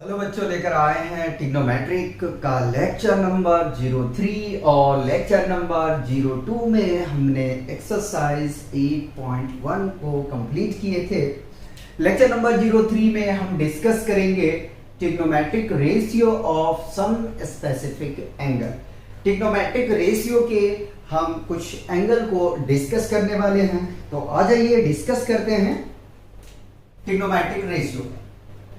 Hello बच्चों, लेकर आए हैं ट्रिग्नोमेट्रिक का लेक्चर नंबर 03 और लेक्चर नंबर 02 में हमने एक्सरसाइज 8.1 को कंप्लीट किए थे। लेक्चर नंबर 03 में हम डिस्कस करेंगे trigonometric ratio of some specific angle. Trigonometric ratio के हम कुछ एंगल को डिस्कस करने वाले हैं, तो आ जाइए डिस्कस करते हैं ट्रिग्नोमेट्रिक रेशियो।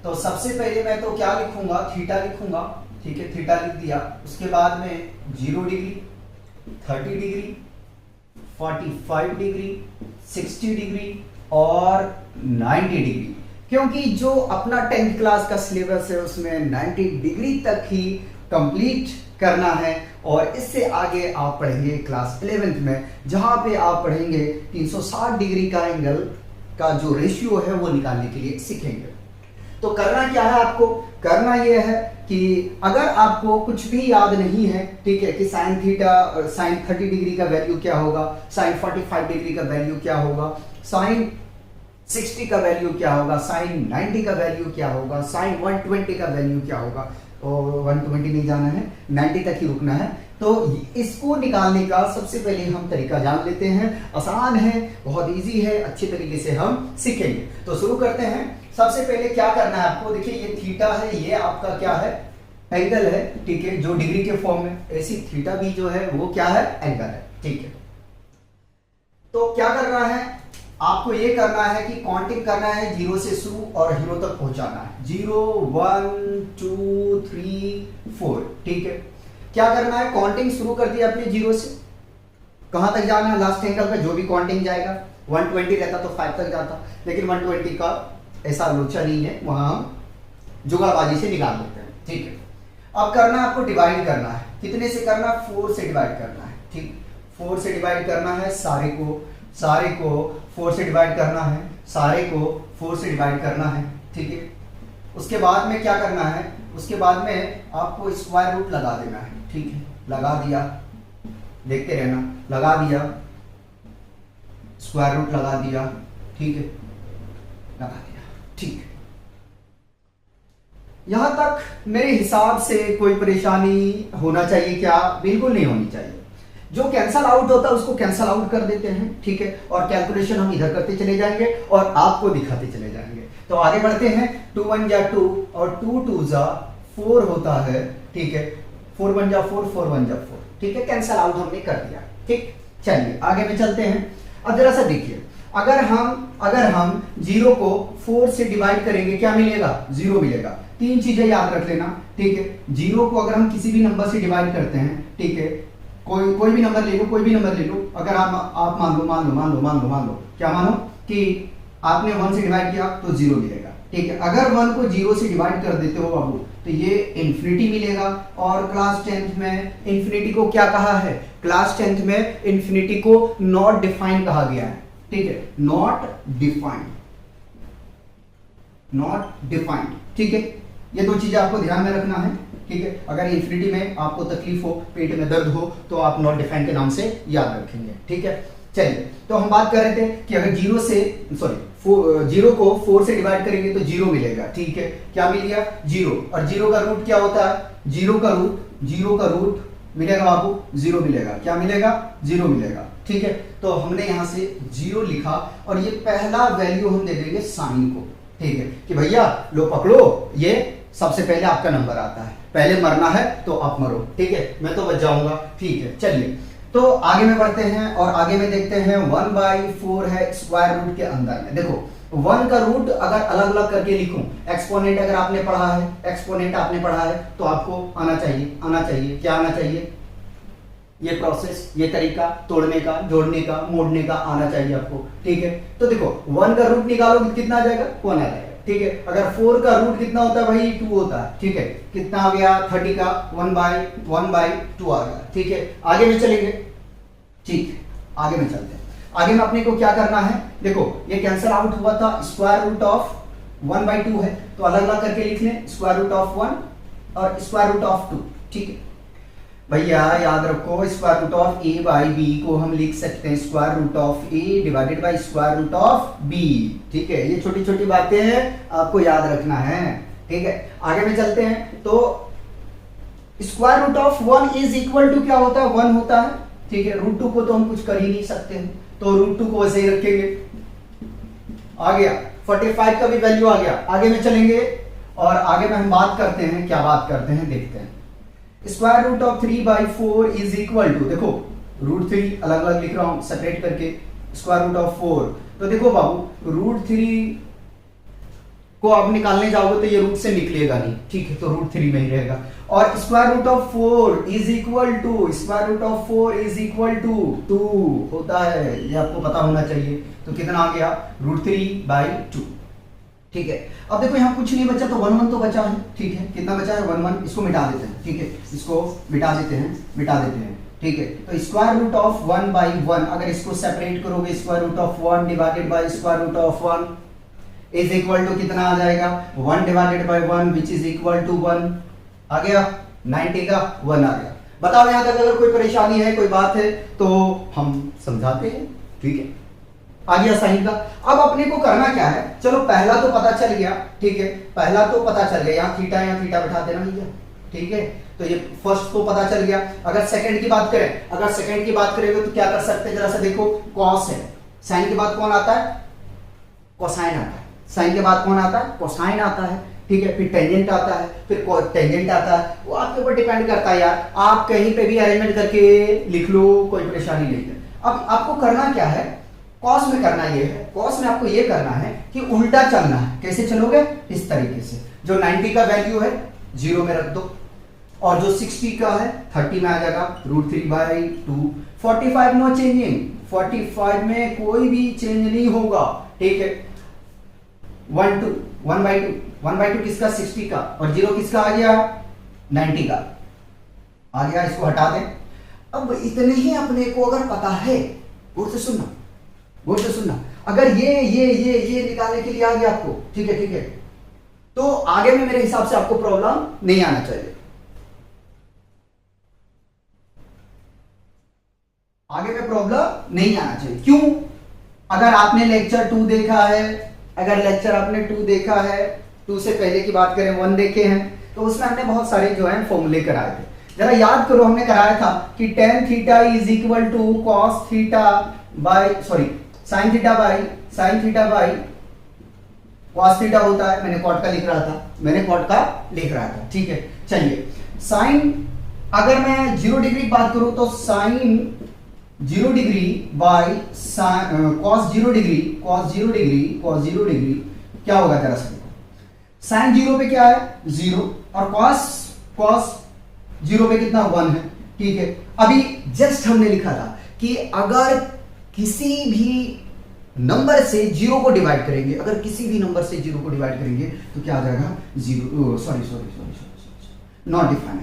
तो सबसे पहले मैं तो क्या लिखूंगा, थीटा लिखूंगा। ठीक है, थीटा लिख दिया। उसके बाद में 0 डिग्री, 30 डिग्री, 45 डिग्री, 60 डिग्री और 90 डिग्री, क्योंकि जो अपना 10th क्लास का सिलेबस है उसमें 90 डिग्री तक ही कंप्लीट करना है। और इससे आगे आप पढ़ेंगे क्लास 11th में, जहां पे आप पढ़ेंगे 360 डिग्री का एंगल का जो रेशियो है वो निकालने के लिए सीखेंगे। तो करना क्या है, आपको करना यह है कि अगर आपको कुछ भी याद नहीं है, ठीक है, कि साइन थीटा, साइन 30 डिग्री का वैल्यू क्या होगा, साइन 45 डिग्री का वैल्यू क्या होगा, साइन 60 का वैल्यू क्या होगा, साइन 90 का वैल्यू क्या होगा, साइन 120 का वैल्यू क्या होगा, और 120 नहीं जाना है, 90 तक ही रुकना है। तो इसको निकालने का सबसे पहले हम तरीका जान लेते हैं। आसान है, बहुत इजी है, अच्छे तरीके से हम सीखेंगे। तो शुरू करते हैं। सबसे पहले क्या करना है आपको, देखिए ये थीटा है, ये आपका क्या है, एंगल है, ठीक है, जो डिग्री के फॉर्म में, ऐसी थीटा भी जो है वो क्या है, एंगल है, ठीक है। तो क्या करना है आपको, ये करना है कि काउंटिंग करना है, 0 से शुरू और हीरो तक पहुंचाना है। 0 1 2 3 4, ठीक है। क्या करना है, काउंटिंग शुरू कर दिया आपने 0 से, कहां तक जाना है, लास्ट एंगल का जो भी काउंटिंग जाएगा। 120 रहता तो 5 तक जाता, लेकिन 120 का ऐसा लोचा नहीं है, वहां हम जुगाड़बाजी से निकाल लेते हैं, ठीक है। अब करना आपको डिवाइड करना है, कितने से करना, 4 से डिवाइड करना है, ठीक, 4 से डिवाइड करना है, सारे को 4 से डिवाइड करना है, सारे को 4 से डिवाइड करना है, ठीक है। उसके बाद में क्या करना है, उसके बाद में आपको स्क्वायर रूट लगा देना है, ठीक है, लगा दिया, देखते रहना, लगा दिया, स्क्वायर रूट लगा दिया, ठीक है, लगा दिया, ठीक। यहां तक मेरे हिसाब से कोई परेशानी होना चाहिए क्या, बिल्कुल नहीं होनी चाहिए। जो कैंसल आउट होता है उसको कैंसल आउट कर देते हैं, ठीक है, और कैलकुलेशन हम इधर करते चले जाएंगे और आपको दिखाते चले जाएंगे। तो आगे बढ़ते हैं। 2 1 जा 2 और 2 2 जा 4 होता है, ठीक है, 4 1 जा 4, 4 1 जा 4, ठीक है, कैंसल आउट हमने कर दिया, ठीक। चलिए आगे में चलते हैं। अब जरा सा देखिए, अगर हम 0 को 4 से डिवाइड करेंगे क्या मिलेगा, 0 मिलेगा। 3 चीजें याद रख लेना, ठीक है। 0 को अगर हम किसी भी नंबर से डिवाइड करते हैं, ठीक है, कोई भी नंबर ले लो, कोई भी नंबर ले लो। अगर आप मान लो क्या मानो कि आपने 1 से डिवाइड किया तो 0 मिलेगा, ठीक है। अगर 1 को 0 से डिवाइड कर देते हो बाबू तो ये इंफिनिटी मिलेगा। और क्लास 10th में इंफिनिटी को क्या कहा है, क्लास 10th में इंफिनिटी को नॉट डिफाइन कहा गया है, ठीक है, नॉट डिफाइंड, ठीक है। ये 2 चीजें आपको ध्यान में रखना है, ठीक है। अगर इंफिनिटी में आपको तकलीफ हो, पेट में दर्द हो, तो आप नॉट डिफाइंड के नाम से याद रखेंगे, ठीक है। चलिए, तो हम बात कर रहे थे कि अगर 0 को 4 से डिवाइड करेंगे तो 0 मिलेगा, ठीक है। क्या मिल गया, 0। और 0 का रूट क्या होता है, 0 का रूट मिलेगा बाबू, 0 मिलेगा। क्या मिलेगा, 0 मिलेगा, ठीक है। तो हमने यहां से 0 लिखा और ये पहला वैल्यू हम दे देंगे साइन को, ठीक है, कि भैया लो पकड़ो, ये सबसे पहले आपका नंबर आता है, पहले मरना है तो आप मरो, ठीक है, मैं तो बच जाऊंगा, ठीक है। चलिए, तो आगे में बढ़ते हैं और आगे में देखते हैं 1/4 है स्क्वायर रूट के अंदर में। देखो 1 का रूट अगर अलग अलग करके लिखूं, एक्सपोनेंट अगर आपने पढ़ा है, तो आपको आना चाहिए, क्या आना चाहिए, ये प्रोसेस, ये तरीका तोड़ने का, जोड़ने का, मोड़ने का आना चाहिए आपको, ठीक है। तो देखो 1 का रूट निकालो कितना आ जाएगा, 1 आ जाएगा, ठीक है। अगर 4 का रूट कितना होता है भाई, 2 होता है, ठीक है, कितना आ गया, 30 का 1/2 आ गया, ठीक है। आगे में चलेंगे, ठीक, आगे में चलते हैं। आगे में अपने को क्या करना है, देखो ये कैंसल आउट हुआ था, स्क्वायर रूट ऑफ 1/2 है, तो अलग अलग करके लिख लें, स्क्वायर रूट ऑफ 1 और स्क्वायर रूट ऑफ 2, ठीक है। भैया याद रखो, square root of a by b को हम लिख सकते हैं square root of a divided by square root of b, ठीक है। ये छोटी छोटी बातें आपको याद रखना है, ठीक है, आगे में चलते हैं। तो square root of 1 is equal to क्या होता है, 1 होता है। ठीक है, रूट 2 को तो हम कुछ कर ही नहीं सकते हैं, तो रूट 2 को वैसे ही रखेंगे। आ गया 45 का भी वैल्यू आ गया। आगे में चलेंगे और आगे में हम बात करते हैं, क्या बात करते हैं देखते हैं। Square root of 3/4 is equal to, देखो रूट 3 अलग अलग लिख रहा हूं सेपरेट करके, स्क्वायर रूट ऑफ 4। तो देखो बाबू रूट 3 को आप निकालने जाओगे तो ये रूट से निकलेगा नहीं, ठीक है, तो रूट 3 में ही रहेगा। और square root of 4 is equal to, square root of 4 is equal to 2 होता है, ये आपको पता होना चाहिए। तो कितना आ गया, रूट 3/2। ठीक है, अब देखो यहाँ कुछ नहीं बचा, तो 1 1 तो बचा है। ठीक है, कितना बचा है, 1 1, इसको मिटा देते हैं। ठीक है, इसको मिटा देते हैं। ठीक है, तो स्क्वायर रूट ऑफ 1/1, अगर इसको सेपरेट करोगे, square root of 1 divided by square root of 1 is equal to कितना आ जाएगा, 1 divided by 1 which is equal to 1। आ गया 90 का 1 आ गया। बताओ यहां तक अगर कोई परेशानी है, कोई बात है तो हम समझाते हैं। ठीक है, आ गया साइन का। अब अपने को करना क्या है, चलो पहला तो पता चल गया। ठीक है, पहला तो पता चल गया, यहाँ थीटा बैठा देना भैया। ठीक है, तो ये फर्स्ट तो पता चल गया। अगर सेकंड की बात करें, करेंगे तो क्या कर सकते हैं, जरा सा देखो, कॉस है, साइन के बाद कौन आता है, कोसाइन आता है। साइन के बाद कौन आता है, कोसाइन आता है। ठीक है, फिर टेंजेंट आता है, फिर टेंजेंट आता है। वो आपके ऊपर डिपेंड करता है यार, आप कहीं पे भी अरेंजमेंट करके लिख लो, कोई परेशानी नहीं है। अब आपको करना क्या है, कॉस में करना ये है, कॉस में आपको ये करना है कि उल्टा चलना है। कैसे चलोगे, इस तरीके से, जो 90 का वैल्यू है 0 में रख दो, और जो 60 का है 30 में आ जाएगा, रूट 3/2। 45 नो चेंजिंग, 45 में कोई भी चेंज नहीं होगा। ठीक है, 1/2 किसका, 60 का, और 0 किसका आ गया, 90 का आ गया। इसको हटा दें। अब इतने ही अपने को अगर पता है, गौर से सुनना, अगर ये निकालने के लिए आ गया आपको, ठीक है, तो आगे में मेरे हिसाब से आपको प्रॉब्लम नहीं आना चाहिए। आगे में प्रॉब्लम नहीं आना चाहिए। क्यों, अगर आपने लेक्चर 2 देखा है, अगर लेक्चर आपने 2 देखा है, 2 से पहले की बात करें 1 देखे हैं, तो उसमें हमने बहुत सारे जो है फॉर्मूले कराए थे। जरा याद करो, हमने कराया था कि tan theta is equal to cos theta by sin theta by cos theta होता है। मैंने कॉट का लिख रहा था, ठीक है। चलिए, साइन अगर मैं 0 डिग्री की बात करूं तो sine 0 degree by cos 0 degree क्या होगा, जरा सा साइन 0 पे क्या है, 0, और cos 0 पे कितना, 1 है। ठीक है, अभी जस्ट हमने लिखा था कि अगर किसी भी नंबर से 0 को डिवाइड करेंगे, तो क्या आ जाएगा, 0, नॉट डिफाइंड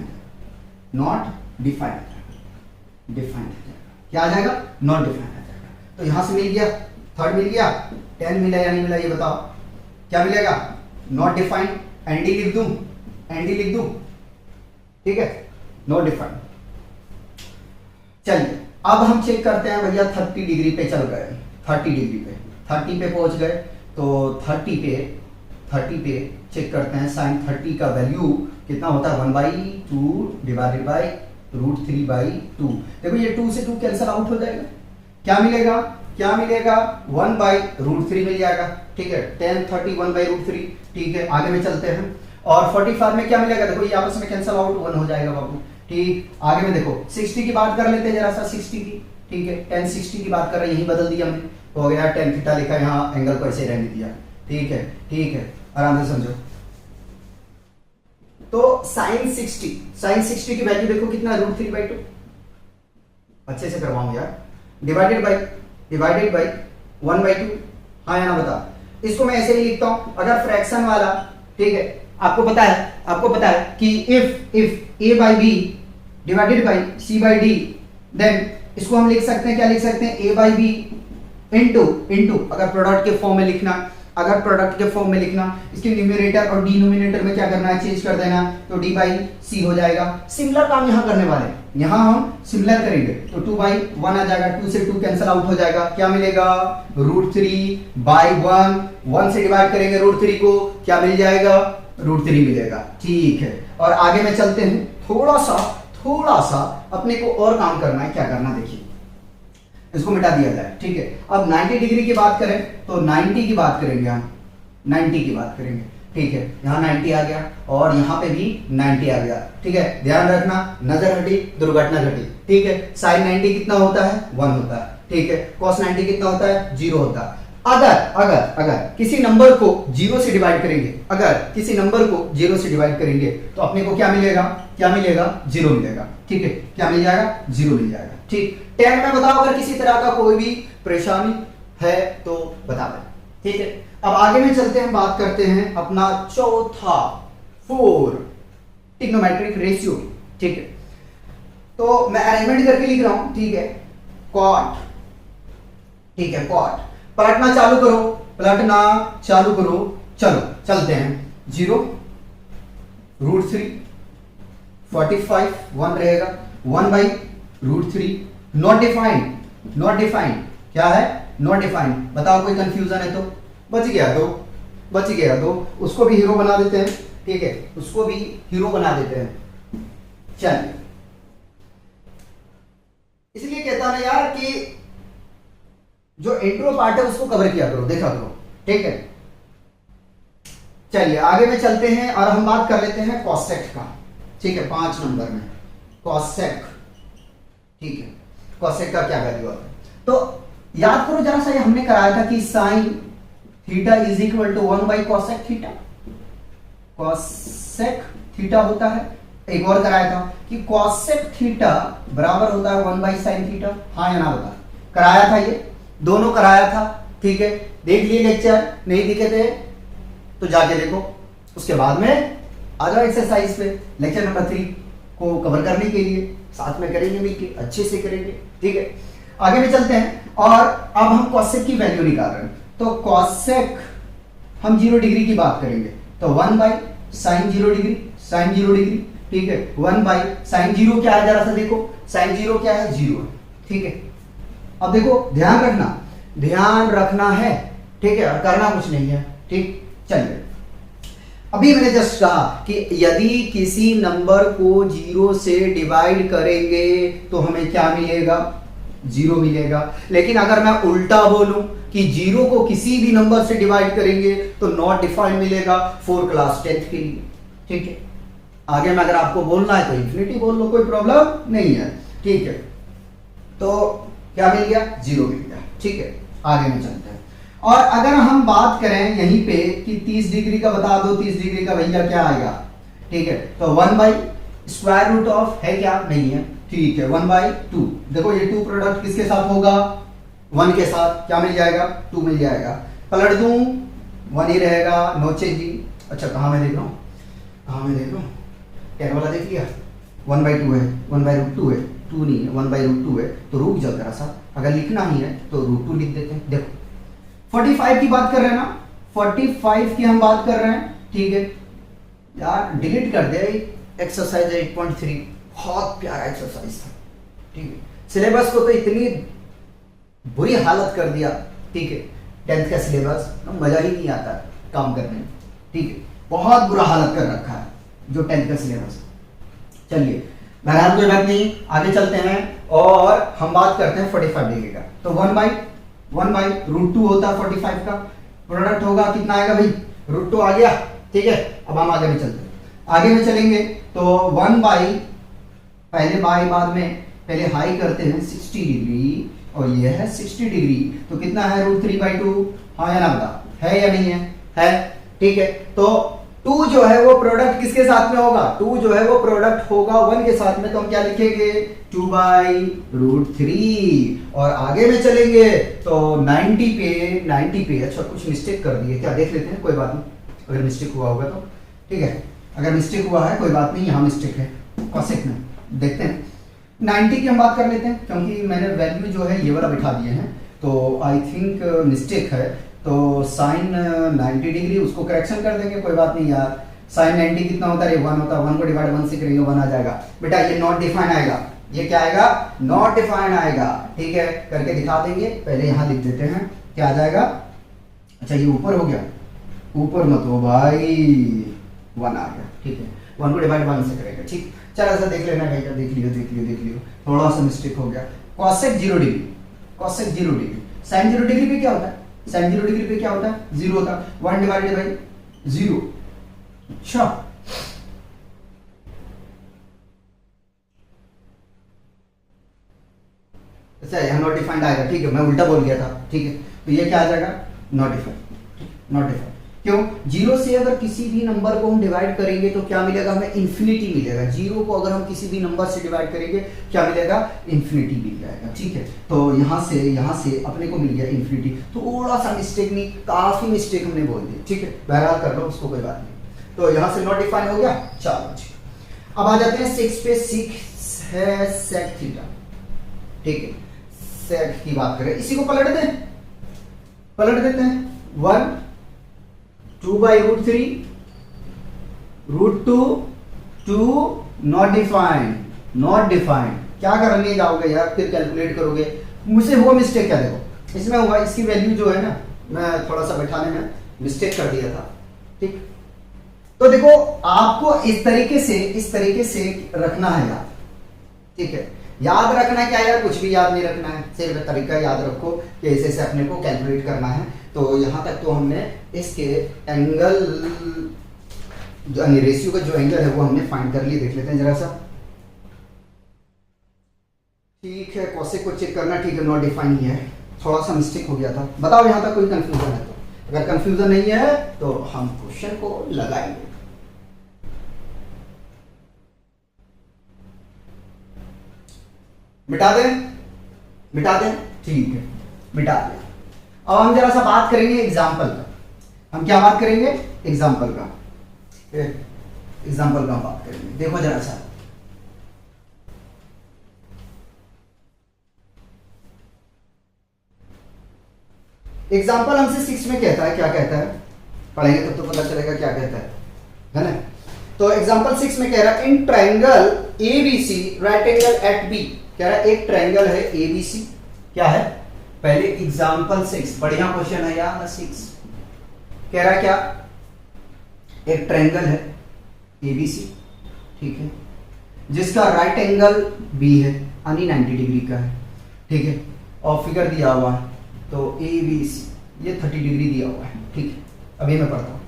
क्या आ जाएगा, नॉट डिफाइंड आ जाएगा। तो यहां से मिल गया, थर्ड मिल गया, 10 मिला या नहीं मिला, ये बताओ क्या मिलेगा, नॉट डिफाइंड। एनडी लिख दूं, ठीक है, नॉट डिफाइंड। चलिए, अब हम चेक करते हैं भैया, 30 डिग्री पे चल गए, 30 पे पहुंच गए, तो 30 पे चेक करते हैं। साइन 30 का वैल्यू कितना होता है, 1/2 डिवाइडेड बाय रूट 3/2। देखो ये 2 से 2 कैंसिल आउट हो जाएगा, क्या मिलेगा 1/√3 मिल जाएगा। ठीक है, tan 30 1/√3। ठीक है, आगे में चलते हैं, और 45 में क्या मिलेगा, देखो ये आपस में कैंसिल आउट, 1 हो जाएगा बाबू। ठीक, आगे में देखो 60 की बात कर लेते हैं जरा सा, 60 की। ठीक है, tan 60 की बात कर रहे हैं, यही बदल दिया हमने, तो हो गया tan थीटा लिखा, यहाँ एंगल को ऐसे रहने दिया। ठीक है, आराम से समझो। तो साइन 60 की वैल्यू देखो कितना, √3/2। अच्छे से करवाऊं यार, डिवाइडेड बाय 1/2। हाँ या ना बता, इसको मैं ऐसे ही लिखता हूं, अगर फ्रैक्शन वाला, ठीक है, आपको पता है कि if a/b divided by c/d, then इसको हम लिख सकते हैं, क्या लिख सकते हैं, a/b इनटू अगर प्रोडक्ट के फॉर्म में लिखना, इसके न्यूमरेटर और डिनोमिनेटर में क्या करना है, चेंज कर देना, तो d/c हो जाएगा। सिमिलर काम यहां करने वाले हैं, यहां हम सिमिलर करेंगे, तो 2/1 आ जाएगा, 2 से 2 कैंसिल आउट हो जाएगा, क्या मिलेगा, √3/1। 1 से डिवाइड करेंगे √3 को, क्या मिल जाएगा, √3 मिलेगा। ठीक है, और आगे में चलते हैं। थोड़ा सा अपने को और काम करना है। क्या करना, देखिए इसको मिटा दिया जाए। ठीक है, अब 90 डिग्री की बात करें तो 90 की बात करेंगे हम, 90 की बात करेंगे। ठीक है, यहाँ 90 आ गया और यहाँ पे भी 90 आ गया। ठीक है, ध्यान रखना, नजर हटी दुर्घटना घटी। ठीक है, साइन 90 कितना होता है, 1 होता है। ठीक है, कॉस 90 कितना होता है, 0 होता है। अगर किसी नंबर को 0 से डिवाइड करेंगे, अगर किसी नंबर को 0 से डिवाइड करेंगे तो अपने को क्या मिलेगा, 0 मिलेगा। ठीक है, क्या मिल जाएगा, 0 मिल जाएगा। ठीक, 10 में बताओ अगर किसी तरह का कोई भी परेशानी है तो बता दें। ठीक है, अब आगे में चलते हैं, बात करते हैं अपना चौथा 4 ट्रिग्नोमेट्रिक रेशियो। ठीक है, तो मैं अरेंजमेंट करके लिख रहा हूं। ठीक है, कॉट, ठीक है कॉट, पलटना चालू करो, चलो चलते हैं। 0 √3 45 1 रहेगा, 1/√3 नॉट डिफाइंड क्या है, नॉट डिफाइंड। बताओ कोई कंफ्यूजन है तो, बच गया तो उसको भी हीरो बना देते हैं। ठीक है, उसको भी हीरो बना देते हैं। चलिए, इसलिए कहता ना यार कि जो इंट्रो पार्ट है उसको कवर किया करो, देखा करो। ठीक है, चलिए आगे में चलते हैं और हम बात कर लेते हैं कॉसेक का। ठीक है, 5 नंबर में कॉसेक। ठीक है, कॉसेक का क्या वैल्यू आता है, तो याद करो जरा सा, ये हमने कराया था कि sine theta is equal to cosec theta. Cosec theta होता है, एक और कराया था कि कॉसेक थीटा बराबर होता है 1/साइन थीटा। हाँ या ना बता, कराया था, ये दोनों कराया था। ठीक है, देख लिए लेक्चर, नहीं दिखे थे तो जाके देखो। उसके बाद में आ जाओ एक्सरसाइज पे, लेक्चर नंबर 3 को कवर करने के लिए साथ में करेंगे, मिलके अच्छे से करेंगे। ठीक है, आगे में चलते हैं और अब हम कॉसेक की वैल्यू निकाल रहे हैं। तो कॉसेक हम 0 डिग्री की बात करेंगे तो 1/साइन 0 डिग्री। ठीक है, 1/साइन 0 क्या है, जरा सा देखो, साइन 0 क्या है, 0 है। ठीक है, अब देखो ध्यान रखना है। ठीक है, और करना कुछ नहीं है। ठीक, चलिए अभी मैंने जस्ट कहा कि यदि किसी नंबर को 0 से डिवाइड करेंगे तो हमें क्या मिलेगा, 0 मिलेगा। लेकिन अगर मैं उल्टा बोलूं कि 0 को किसी भी नंबर से डिवाइड करेंगे तो नॉट डिफाइंड मिलेगा फॉर क्लास 10th के लिए। ठीक है, आगे में अगर आपको बोलना है तो इंफिनिटी बोल लो, कोई प्रॉब्लम नहीं है। ठीक है, तो क्या मिल गया, 0 मिल गया। ठीक है, आगे में चलते हैं और अगर हम बात करें यहीं पे कि 30 डिग्री का बता दो, 30 डिग्री का भैया क्या आएगा। ठीक है, तो 1/√ऑफ है क्या, नहीं है। ठीक है, 1/2। देखो ये 2 प्रोडक्ट किसके साथ होगा, 1 के साथ, क्या मिल जाएगा, 2 मिल जाएगा। पलट दूं 1 ही रहेगा, नो चेंजिंग। अच्छा कहां मैं देख रहा हूं, 10 वाला देख लिया, 1/2 है, 1/√2 है, 2 नहीं है, 1/√2 है। तो रुक जाओ जरा सा, अगर लिखना ही है तो √2 लिख देते हैं। देखो 45 की बात कर रहे हैं ना, 45 की हम बात कर रहे हैं। ठीक है यार, डिलीट कर दे एक्सरसाइज 8.3, बहुत प्यारा एक्सरसाइज था। ठीक है, सिलेबस को तो इतनी बुरी हालत कर दिया। ठीक है, 10th का सिलेबस मजा ही नहीं आता काम करने में। ठीक है, बहुत बुरा हालत कर रखा है जो 10th का सिलेबस। चलिए बहरहाल कोई बात नहीं, आगे चलते हैं और हम बात करते हैं 45 डिग्री का। तो 1/√2 होता है 45 का, प्रोडक्ट होगा कितना आएगा भाई, √2 आ गया। ठीक है, अब हम आगे में चलते हैं, आगे में चलेंगे तो 1/, पहले बाय बाद में पहले हाई करते हैं 60 डिग्री और ये है 60 डिग्री, तो कितना है √3/2। हाँ या ना बता, है या नहीं है। ठीक है, तो 2 जो है वो प्रोडक्ट किसके साथ में होगा, 2 जो है वो प्रोडक्ट होगा 1 के साथ में, तो हम क्या लिखेंगे, 2/√3। और आगे में चलेंगे तो 90 पे अच्छा कुछ मिस्टेक कर दिए क्या, देख लेते हैं, कोई बात नहीं, अगर मिस्टेक हुआ होगा तो। ठीक है, अगर मिस्टेक हुआ है कोई बात नहीं, यहाँ मिस्टेक है कॉसेक में, देखते हैं 90 की हम बात कर लेते हैं, क्योंकि मैंने वैल्यू जो है ये वाला बिठा दिए हैं, तो आई थिंक मिस्टेक है। तो साइन 90 डिग्री उसको करेक्शन कर देंगे, कोई बात नहीं यार। साइन 90 कितना होता है, 1 होता है, 1 को डिवाइड 1 से करेंगे 1 आ जाएगा। बेटा ये नॉट डिफाइन आएगा, ये क्या आएगा, नॉट डिफाइन आएगा। ठीक है, करके दिखा देंगे, पहले यहाँ लिख देते हैं क्या आ जाएगा। अच्छा ये ऊपर हो गया, ऊपर मत हो भाई, 1 आ गया, ठीक है। 1 को डिवाइड 1 से करेंगे, ठीक। चलो ऐसा देख लेना कहीं का, देख लियो, थोड़ा सा मिस्टेक हो गया। Cosec 0 degree, cosec 0 degree, sine 0 degree पे क्या होता है, साइन 0 डिग्री पे क्या होता है, 0 होता है। 1 डिवाइडेड बाई 0। अच्छा, अच्छा यहाँ नॉट डिफाइंड आएगा, ठीक है, मैं उल्टा बोल गया था, ठीक है। तो ये क्या आ जाएगा, नॉट डिफाइंड, नॉट डिफाइंड। क्यों, 0 से अगर किसी भी नंबर को हम डिवाइड करेंगे तो क्या मिलेगा, हमें इन्फिनिटी मिलेगा। 0 को अगर हम किसी भी नंबर से डिवाइड करेंगे क्या मिलेगा, इन्फिनिटी मिल जाएगा, ठीक है। तो यहाँ से अपने को मिल गया इन्फिनिटी। थोड़ा सा मिस्टेक नहीं, काफी मिस्टेक हमने बोल दी, ठीक है, बहरहाल कर लो उसको, कोई बात नहीं। तो यहाँ से नॉट डिफाइंड हो गया। चलो जी, अब आ जाते हैं 6 पे। 6 है सेक थीटा, ठीक है। सेक की बात करें, इसी को पलट देते हैं। 1 2 by root 3 √2 2 not defined, not defined. क्या करने जाओगे यार, फिर कैलकुलेट करोगे। मुझसे हुआ मिस्टेक, क्या देखो इसमें हुआ, इसकी वैल्यू जो है ना, मैं थोड़ा सा बैठाने में मिस्टेक कर दिया था, ठीक। तो देखो आपको इस तरीके से रखना है याद, ठीक है। याद रखना क्या यार, कुछ भी याद नहीं रखना है, सिर्फ तरीका याद रखो कि ऐसे अपने को कैलकुलेट करना है। तो यहां तक तो हमने इसके एंगल, रेशियो का जो एंगल है वो हमने फाइंड कर लिया। देख लेते हैं जरा सा, ठीक है। कॉसेक को चेक करना, ठीक है, नॉट डिफाइंड ही है, थोड़ा सा मिस्टेक हो गया था। बताओ यहां तक कोई कंफ्यूजन है तो, अगर कंफ्यूजन नहीं है तो हम क्वेश्चन को लगाएंगे। मिटा दें, ठीक है, मिटा दें। अब हम जरा सा बात करेंगे एग्जाम्पल का। हम क्या बात करेंगे, एग्जाम्पल का, एग्जाम्पल का बात करेंगे। देखो जरा सा, एग्जाम्पल हमसे 6 में कहता है, क्या कहता है, पढ़ेंगे तब तो पता चलेगा क्या कहता है ना। तो एग्जाम्पल 6 में कह रहा है, in triangle ABC right angle at B. कह रहा है एक ट्राइंगल है ABC, क्या है, पहले एग्जाम्पल 6, बढ़िया क्वेश्चन है यार। 6 कह रहा है क्या, एक ट्राइंगल है ABC, ठीक है, जिसका राइट एंगल B है, यानी 90 डिग्री का है, ठीक है, और फिगर दिया हुआ है। तो ABC ये 30 डिग्री दिया हुआ है, ठीक है। अभी मैं पढ़ता हूं,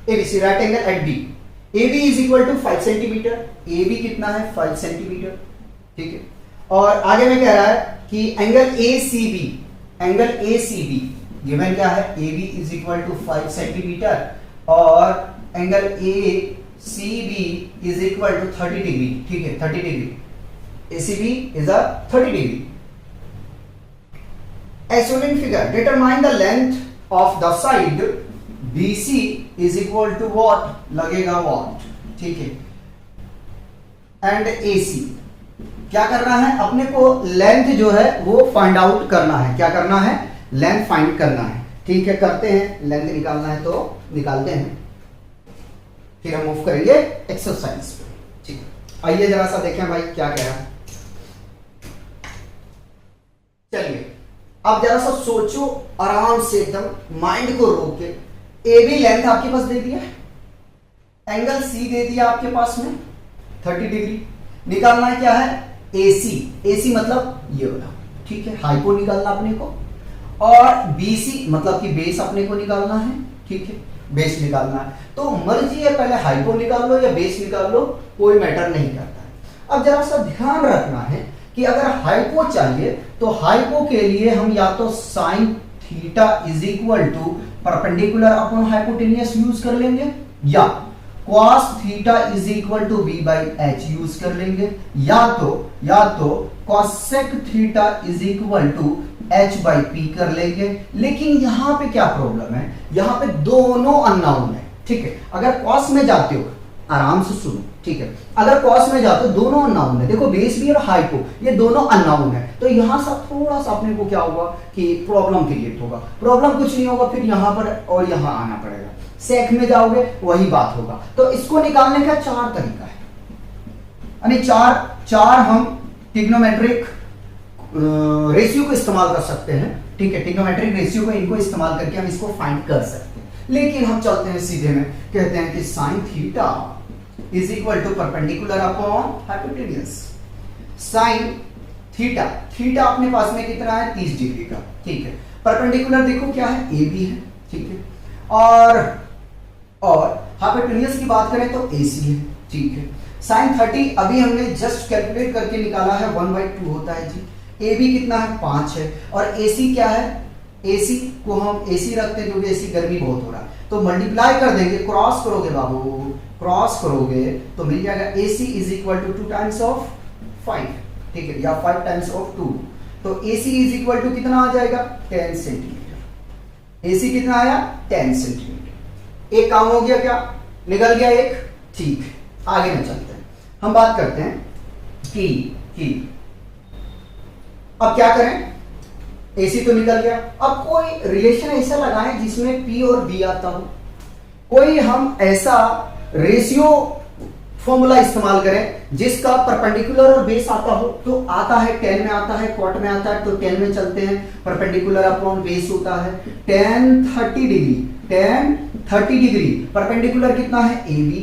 ABC right angle at B, AB is equal to 5 centimetre. AB कितना है, 5 सेंटीमीटर, ठीक है। और आगे में कह रहा है कि एंगल ACB गिवन क्या है, AB is equal to 5 centimetre और angle ACB is equal to 30 degree, ठीक है, 30 degree. ACB is a 30 degree. As shown in figure, determine the length of the side BC is equal to what, लगेगा what, ठीक है। And AC क्या करना है, अपने को लेंथ जो है वो फाइंड आउट करना है। क्या करना है, लेंथ फाइंड करना है, ठीक है। करते हैं, लेंथ निकालना है तो निकालते हैं, फिर हम मूव करेंगे एक्सरसाइज पे, ठीक है। आइए जरा सा देखें भाई क्या कह रहा है। चलिए अब जरा सा सोचो आराम से, एकदम माइंड को रोक के। AB लेंथ आपके पास दे दिया, एंगल C दे दिया आपके पास में 30 डिग्री। निकालना है क्या है, AC मतलब ये वाला, ठीक है, हाइपो निकालना अपने को, और BC मतलब कि बेस अपने को निकालना है, ठीक है, बेस निकालना है। तो मर्जी है, पहले हाइपो निकाल लो या बेस निकाल लो, कोई मैटर नहीं करता है। अब जरा सा ध्यान रखना है कि अगर हाइपो चाहिए तो हाइपो के लिए हम या तो sine theta is equal to perpendicular upon hypotenuse use कर लेंगे, या cos theta is equal to b by H use कर लेंगे, या तो cosec theta is equal to h by p कर लेंगे। लेकिन यहां पे क्या प्रॉब्लम है, यहां पे दोनों अननोन है, ठीक है। अगर cos में जाते हो, आराम से सुनो, ठीक है, अगर cos में जाते हो दोनों अननोन है, देखो बेस भी और हाइपो ये दोनों अननोन है, तो यहां से थोड़ा सा अपने को क्या होगा कि प्रॉब्लम क्रिएट होगा। प्रॉब्लम कुछ नहीं होगा, फिर यहां पर और यहां आना पड़ेगा। सेक में जाओगे वही बात होगा। तो इसको निकालने का 4 तरीका है, यानी चार हम ट्रिग्नोमेट्रिक रेशियो को इस्तेमाल कर सकते हैं, ठीक है। ट्रिग्नोमेट्रिक रेशियो को इनको इस्तेमाल करके हम इसको फाइंड कर सकते हैं। लेकिन हम चलते हैं सीधे में, कहते हैं कि sine theta is equal to perpendicular upon hypotenuse. Sine theta, theta अपने पास में कितना है 30 डिग्री का, ठीक है। परपेंडिकुलर देखो क्या है, ए बी है, ठीक है। और हाइपोटेन्यूज की बात करें तो ए सी है, ठीक है। साइन 30 अभी हमने जस्ट कैलकुलेट करके निकाला है 1/2 होता है जी। ए बी कितना है 5 है, और ए सी क्या है, ए सी को हम ए सी रखते हैं क्योंकि ए सी गर्मी बहुत हो रहा है, तो मल्टीप्लाई कर देंगे, क्रॉस करोगे बाबू, क्रॉस करोगे तो मिल जाएगा A C is equal to 2 times of 5, ठीक है, या 5 टाइम्स ऑफ 2, तो A C is equal to कितना आ जाएगा 10 सेंटीमीटर। ए सी कितना आया 10 सेंटीमीटर। एक काम हो गया क्या, निकल गया एक, ठीक। आगे में चलते हैं, हम बात करते हैं कि अब क्या करें, एसी तो निकल गया, अब कोई रिलेशन ऐसा लगाएं जिसमें पी और बी आता हो, कोई हम ऐसा रेशियो फॉर्मूला इस्तेमाल करें जिसका परपेंडिकुलर और बेस आता हो। तो आता है 10 में आता है, क्वाट में आता है, तो 10 में चलते हैं, परपेंडिकुलर अपॉन बेस होता है tan 30 degree, tan 30 degree, perpendicular कितना है A B,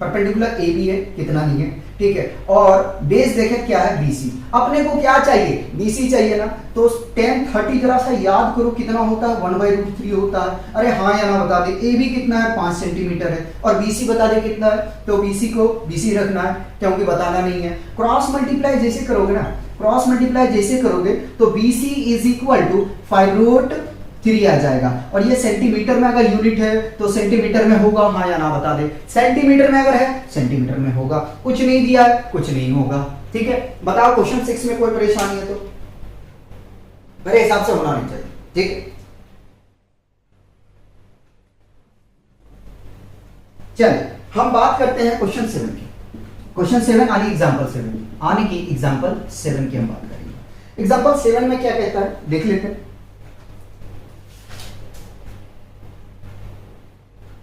perpendicular A B है, कितना नहीं है, ठीक है। और बेस देखें क्या है बीसी, अपने को क्या चाहिए बीसी चाहिए ना, तो tan 30 जरा सा याद करो कितना होता है 1/√3 होता है। अरे हाँ या ना बता दे, ए बी कितना है 5 सेंटीमीटर है, और बीसी बता दे कितना है, तो बीसी को बीसी रखना है क्योंकि बताना नहीं है। क्रॉस मल्टीप्लाई जैसे करोगे ना, क्रॉस मल्टीप्लाई जैसे करोगे तो बीसी इज इक्वल टू 5√3 आ जाएगा, और ये सेंटीमीटर में अगर यूनिट है तो सेंटीमीटर में होगा, हाँ या ना बता दे। सेंटीमीटर में अगर है सेंटीमीटर में होगा, कुछ नहीं दिया है कुछ नहीं होगा, ठीक है। बताओ क्वेश्चन 6 में कोई परेशानी है तो मेरे हिसाब से होना नहीं चाहिए, ठीक है। चलिए हम बात करते हैं क्वेश्चन 7 की। क्वेश्चन 7 आने एग्जांपल 7 आने की एग्जांपल 7 की हम बात करेंगे। एग्जांपल 7 में क्या कहता है देख लेते हैं।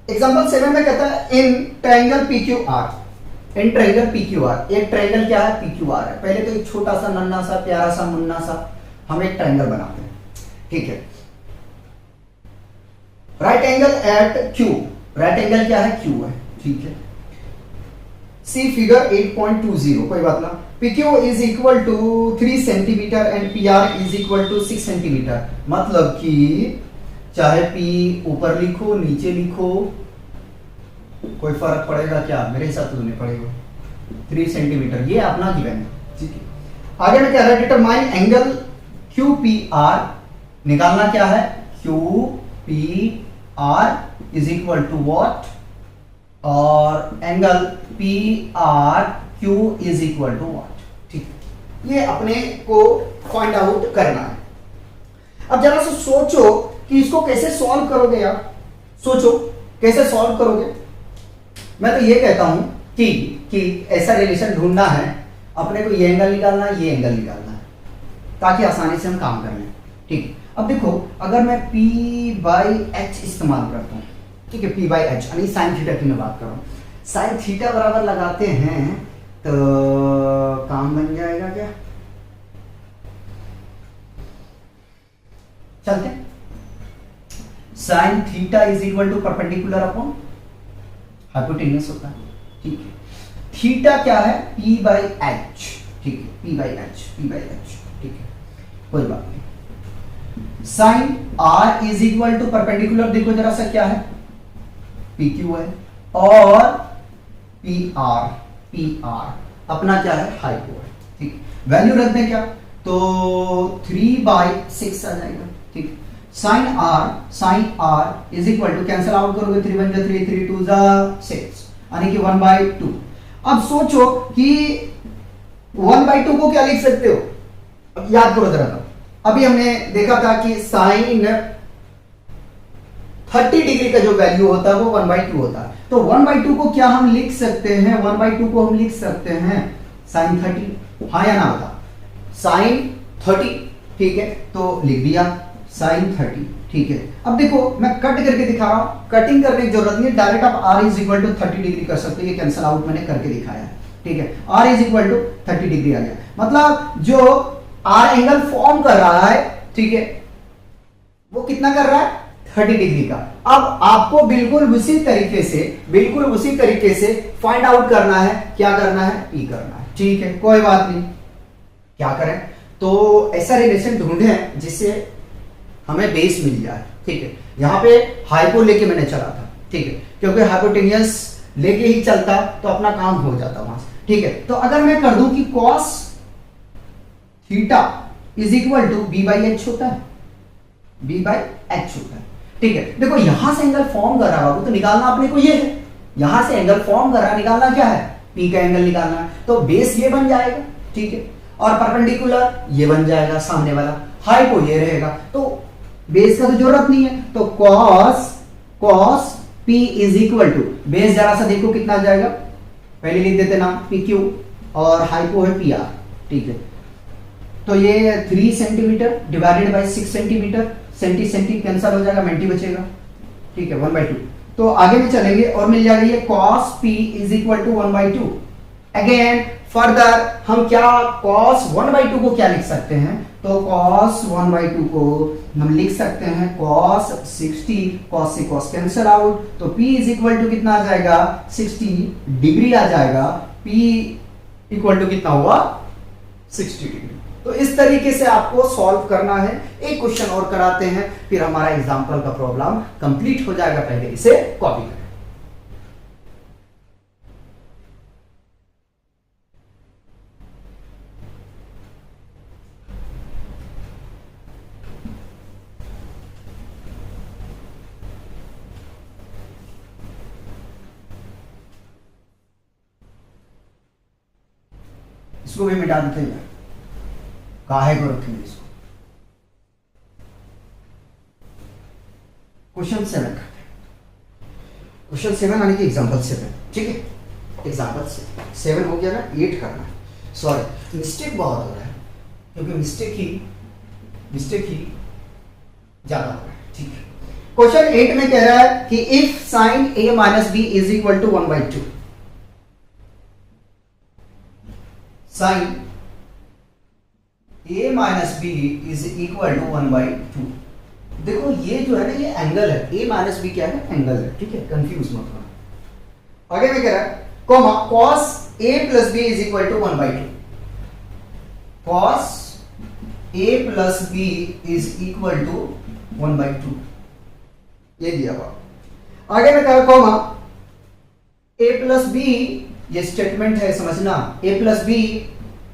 एग्जांपल 7 में कहता है in triangle PQR, in triangle PQR, एक ट्रायंगल क्या है PQR है। पहले तो एक छोटा सा नन्ना सा प्यारा सा मुन्ना सा हम एक ट्रायंगल बनाते हैं, ठीक है। Right angle at Q, right angle क्या है Q है, ठीक है। सी फिगर 8.20, कोई बात ना। PQ is equal to 3 centimetre and PR is equal to 6 centimetre, मतलब कि चाहे P ऊपर लिखो नीचे लिखो कोई फर्क पड़ेगा क्या, मेरे हिसाब से नहीं पड़ेगा। 3 सेंटीमीटर ये अपना गिवन है, ठीक है। आगे में क्या है, डिटरमाइन एंगल QPR, निकालना क्या है QPR is equal to what, और angle PRQ is equal to what, ठीक। ये अपने को फाइंड आउट करना है। अब जरा सा सोचो कि इसको कैसे सॉल्व करोगे यार, सोचो कैसे सॉल्व करोगे। मैं तो ये कहता हूं कि ऐसा रिलेशन ढूंढना है, अपने को ये एंगल निकालना है, ये एंगल निकालना है, ताकि आसानी से हम काम कर लें, ठीक। अब देखो अगर मैं P/H इस्तेमाल करता हूं, ठीक है, P/H यानी साइन थीटा की मैं बात कर रहा हूं, साइन थीटा बराबर लगाते हैं तो काम बन जाएगा क्या, चलते। Sine theta is equal to perpendicular upon hypotenuse होता है, ठीक है। थीटा क्या है P/H, ठीक है, P/H, ठीक है, कोई बात नहीं। Sine R is equal to perpendicular देखो जरा सा क्या है PQ है, और PR अपना क्या है हाइपो है, ठीक। वैल्यू रख दें क्या, तो 3/6 आ जाएगा, ठीक। Sine R is equal to cancel out करोगे 3 1 3 3 2 6 यानी कि 1/2। अब सोचो कि 1/2 को क्या लिख सकते हो, अब याद करो जरा। अभी हमने देखा था कि साइन 30 डिग्री का जो वैल्यू होता है वो 1/2 होता है, तो 1/2 को क्या हम लिख सकते हैं, 1/2 को हम लिख सकते हैं साइन 30, हाँ या ना बता, साइन 30, ठीक है, तो लिख दिया साइन 30, ठीक है। अब देखो मैं कट करके दिखा रहा हूं, कटिंग करने की जरूरत नहीं, डायरेक्ट आप R is equal to 30 degree कर सकते हो, ये कैंसिल आउट मैंने करके दिखाया है, ठीक है। R is equal to 30 degree आ गया, मतलब जो R एंगल फॉर्म कर रहा है, ठीक है, वो कितना कर रहा है 30 डिग्री का। अब आपको बिल्कुल उसी तरीके से फाइंड आउट करना है। क्या करना है? पी करना है। ठीक है, कोई बात नहीं, क्या करें, तो ऐसा रिलेशन ढूंढें जिससे हमें बेस मिल जाए। ठीक है, यहां पे हाइपो लेके मैंने चला था। ठीक है, क्योंकि हाइपोटेनियस लेके ही चलता तो अपना काम हो जाता वहां से। ठीक है, तो अगर मैं कर दूं कि cos theta is equal to B by H होता है, बी बाई एच होता है। ठीक है, देखो यहां से एंगल फॉर्म कर रहा बाबू, तो निकालना अपने को ये है, यहां से एंगल फॉर्म कर रहा, निकालना क्या है? पी का एंगल निकालना है। तो बेस ये बन जाएगा। ठीक है, और परपेंडिकुलर ये बन जाएगा सामने वाला, हाइपो ये रहेगा, तो बेस का तो जरूरत नहीं है। तो cos p is equal to, base जरा सा देखो कितना आ जाएगा, पहले लिख देते ना पी क्यू, और हाइपो है पी आर। ठीक है, तो ये 3 centimetre divided by 6 centimetre, centi cancel हो जाएगा, मेंटी बचेगा। ठीक है, 1/2। तो आगे में चलेंगे और मिल जाएगा ये cos p is equal to 1/2। Again further हम क्या cos 1/2 को क्या लिख सकते हैं? तो cos 1/2 को हम लिख सकते हैं cos 60, cos से cos कैंसिल आउट, तो p इज इक्वल टू कितना आ जाएगा? 60 डिग्री आ जाएगा। p इक्वल टू कितना हुआ? 60 डिग्री। तो इस तरीके से आपको सॉल्व करना है। एक क्वेश्चन और कराते हैं, फिर हमारा एग्जांपल का प्रॉब्लम कंप्लीट हो जाएगा। पहले इसे कॉपी करें। इसको भी मिटा देते हैं, काहे को रखेंगे इसको। क्वेश्चन 7 करते हैं। क्वेश्चन 7 यानी कि एग्जांपल 7। ठीक है, एग्जांपल 7 हो गया ना, 8 करना है। सॉरी, मिस्टेक बहुत हो रहा है, क्योंकि मिस्टेक ही ज्यादा हो रहा है। ठीक है, क्वेश्चन 8 में कह रहा है कि if sine a minus B is equal to 1/2, sine a minus B is equal to 1/2। देखो ये जो है ना, ये एंगल है, a माइनस बी क्या है? एंगल है। ठीक है, कंफ्यूज मत होना। आगे में कह रहा है comma cos a plus B is equal to 1/2, cos a plus B is equal to 1/2, ये दिया हुआ। आगे में कहा कॉमा a प्लस बी, ये स्टेटमेंट है समझना, a plus B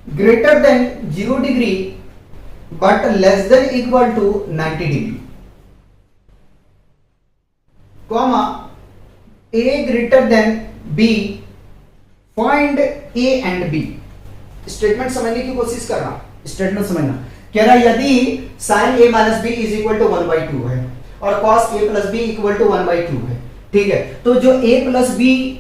greater than 0 degree but less than equal to 90 degree, comma a greater than b, find a and b। Statement समझने की कोशिश कर रहा, स्टेटमेंट समझना। कह रहा यदि sin a minus B is equal to 1/2 है और cos a plus B equal to 1/2 है। ठीक है, तो जो a प्लस बी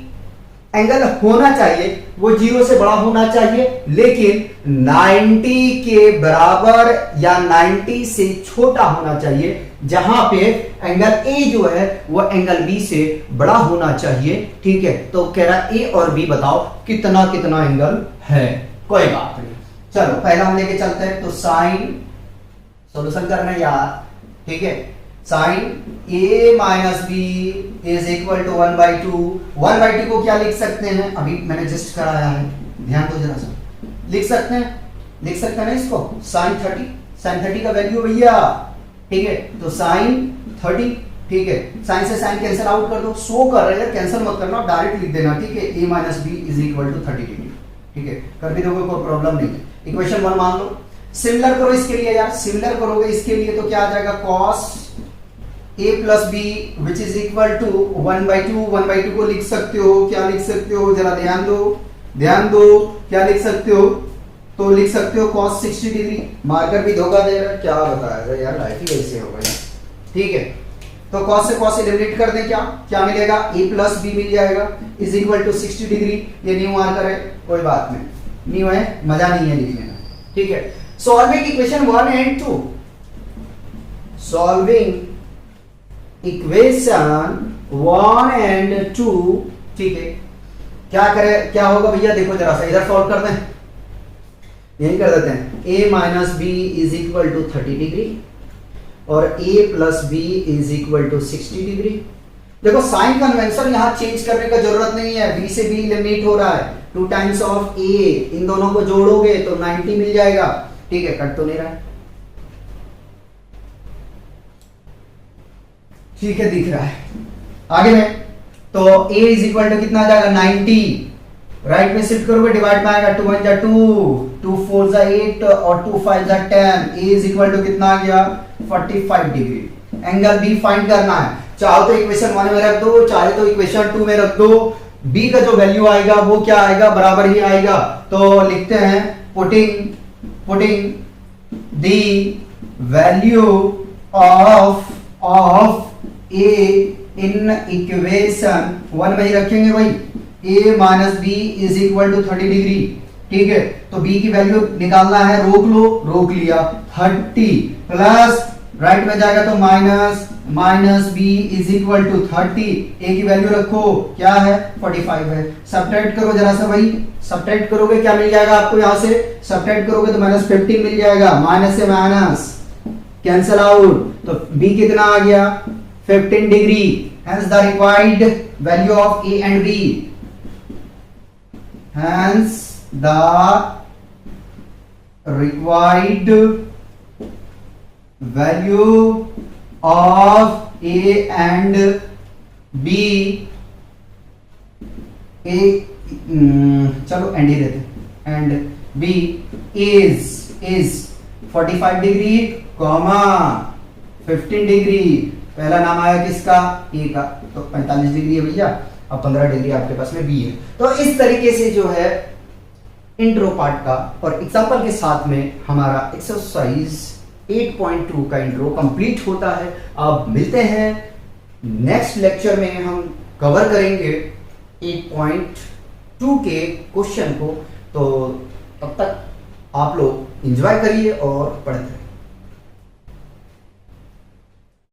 एंगल होना चाहिए वो 0 से बड़ा होना चाहिए, लेकिन 90 के बराबर या 90 से छोटा होना चाहिए, जहां पे एंगल A जो है वो एंगल B से बड़ा होना चाहिए। ठीक है, तो कह रहा A और B बताओ कितना कितना एंगल है। कोई बात नहीं, चलो पहला हम लेके चलते हैं। तो साइन, सॉल्यूशन करना यार। ठीक है, sine a minus B is equal to 1/2। 1/2 को क्या लिख सकते हैं? अभी मैंने जस्ट कराया है, ध्यान दो जरा सा। लिख सकते हैं ना इसको साइन 30। साइन 30 का वैल्यू भैया, ठीक है, तो साइन 30। ठीक है, साइन से साइन कैंसिल आउट कर दो, शो कर रहे हैं, कैंसिल मत करना, डायरेक्ट लिख देना। ठीक है, a minus B is equal to 30 degree. ठीक है, कर भी दोगे, कोई प्रॉब्लम नहीं है। इक्वेशन 1 मान लो। सिमिलर करो इसके लिए यार, सिमिलर करोगे इसके लिए तो क्या आ जाएगा? cos a plus B which is equal to 1/2। 1/2 को लिख सकते हो, क्या लिख सकते हो? जरा ध्यान दो, क्या लिख सकते हो? तो लिख सकते हो cos 60 डिग्री। मार्कर भी धोखा दे रहा है, क्या बताया जाए यार, लाइफ ही ऐसे हो गई। ठीक है, तो cos से cos एलिमिनेट कर दें, क्या मिलेगा? a प्लस बी मिल जाएगा इज इक्वल टू 60 डिग्री। ये न्यू मार्कर है, कोई बात नहीं, न्यू है, मजा नहीं है लिखने में। ठीक है, solving equation 1 and 2। Solving equation 1 and 2। ठीक है, क्या होगा भैया? देखो जरा सा इधर सॉल्व कर दें, यही कर देते हैं। a minus B is equal to 30 degree, और a plus B is equal to 60 degree. देखो साइन कन्वेंशन यहां चेंज करने का जरूरत नहीं है, b से b एलिमिनेट हो रहा है, 2 टाइम्स ऑफ a, इन दोनों को जोड़ोगे तो 90 मिल जाएगा। ठीक है, कट तो नहीं रहा है, ठीक है दिख रहा है। आगे में तो a इज इक्वल टू कितना आ जाएगा 90, राइट में शिफ्ट करोगे डिवाइड में आएगा 2 1 जा 2, 2 4 जा 8 और 2 5 जा 10, a इज इक्वल टू कितना आ गया 45 डिग्री। एंगल b फाइंड करना है, चाहो तो इक्वेशन 1 में रख दो, चाहे तो इक्वेशन 2 में रख दो, b का जो वैल्यू आएगा वो क्या आएगा, बराबर ही आएगा। तो लिखते हैं putting the value of a in equation 1 में ही रखेंगे भाई, a minus B is equal to 30 degree. ठीक है, तो b की वैल्यू निकालना है, रोक लिया 30 प्लस राइट में जाएगा तो minus B is equal to 30, a की वैल्यू रखो क्या है 45 है। सब्ट्रैक्ट करो जरा सा भाई, सब्ट्रैक्ट करोगे क्या मिल जाएगा आपको, यहां से सब्ट्रैक्ट करोगे तो माइनस 15 मिल जाएगा, माइनस से माइनस कैंसिल आउट, तो b कितना आ गया 15 degree. hence the required value of a and b, hence the required value of a and b, a चलो एंड ही देते, and b is 45 degree comma 15 degree. पहला नाम आया किसका, ए का, तो 45 डिग्री है भैया, अब 15 डिग्री आपके पास में बी है। तो इस तरीके से जो है इंट्रो पार्ट का और एग्जांपल के साथ में हमारा एक्सरसाइज 8.2 का इंट्रो कंप्लीट होता है। अब मिलते हैं नेक्स्ट लेक्चर में, हम कवर करेंगे 8.2 के क्वेश्चन को। तो तब तक आप लोग एंजॉय करिए और पढ़ते रहिए।